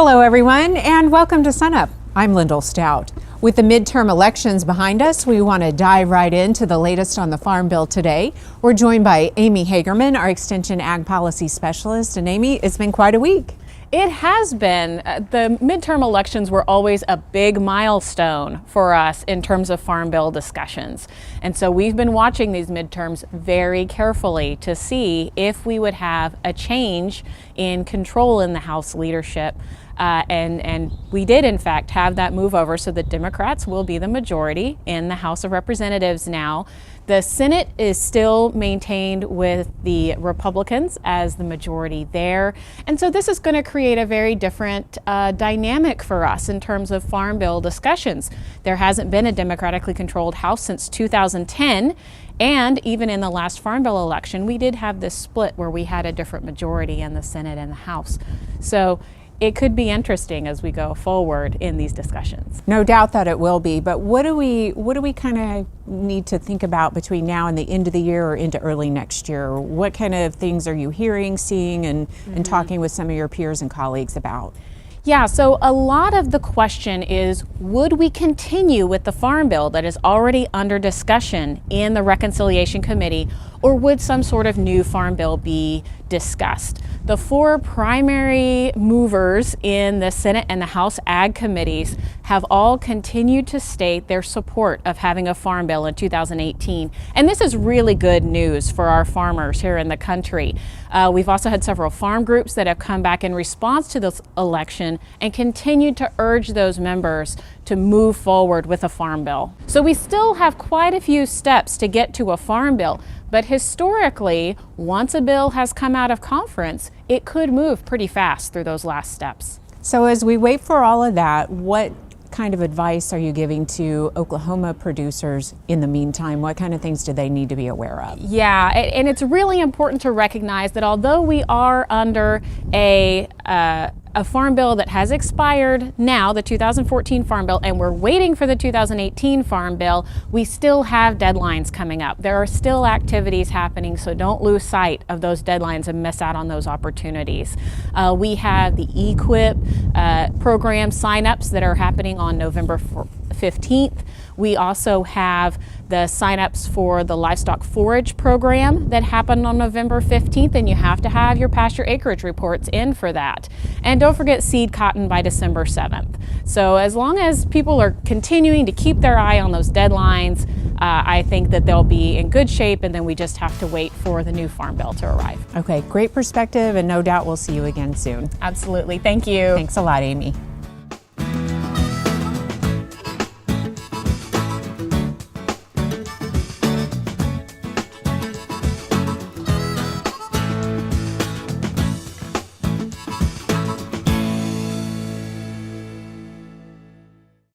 Hello everyone and welcome to Sunup. I'm Lyndall Stout. With the midterm elections behind us, we want to dive right into the latest on the Farm Bill today. We're joined by Amy Hagerman, our Extension Ag Policy Specialist. And Amy, it's been quite a week. It has been. The midterm elections were always a big milestone for us in terms of Farm Bill discussions. And so we've been watching these midterms very carefully to see if we would have a change in control in the House leadership. And we did, in fact, have that move over so that Democrats will be the majority in the House of Representatives now. The Senate is still maintained with the Republicans as the majority there. And so this is going to create a very different dynamic for us in terms of Farm Bill discussions. There hasn't been a democratically controlled House since 2010. And even in the last Farm Bill election, we did have this split where we had a different majority in the Senate and the House. So it could be interesting as we go forward in these discussions. No doubt that it will be, but what do we kind of need to think about between now and the end of the year or into early next year? What kind of things are you hearing, seeing, and talking with some of your peers and colleagues about? Yeah, so a lot of the question is, would we continue with the Farm Bill that is already under discussion in the Reconciliation Committee, or would some sort of new Farm Bill be discussed? The four primary movers in the Senate and the House Ag Committees have all continued to state their support of having a Farm Bill in 2018. And this is really good news for our farmers here in the country. We've also had several farm groups that have come back in response to this election and continued to urge those members to move forward with a Farm Bill. So we still have quite a few steps to get to a Farm Bill. But historically, once a bill has come out of conference, it could move pretty fast through those last steps. So as we wait for all of that, what kind of advice are you giving to Oklahoma producers in the meantime? What kind of things do they need to be aware of? Yeah, and it's really important to recognize that although we are under a Farm Bill that has expired now, the 2014 Farm Bill, and we're waiting for the 2018 Farm Bill, we still have deadlines coming up. There are still activities happening, so don't lose sight of those deadlines and miss out on those opportunities. We have the EQIP program signups that are happening on November 15th. We also have the signups for the livestock forage program that happened on November 15th, and you have to have your pasture acreage reports in for that. And don't forget seed cotton by December 7th. So as long as people are continuing to keep their eye on those deadlines, I think that they'll be in good shape, and then we just have to wait for the new Farm Bill to arrive. Okay, great perspective, and no doubt we'll see you again soon. Absolutely. Thank you. Thanks a lot, Amy.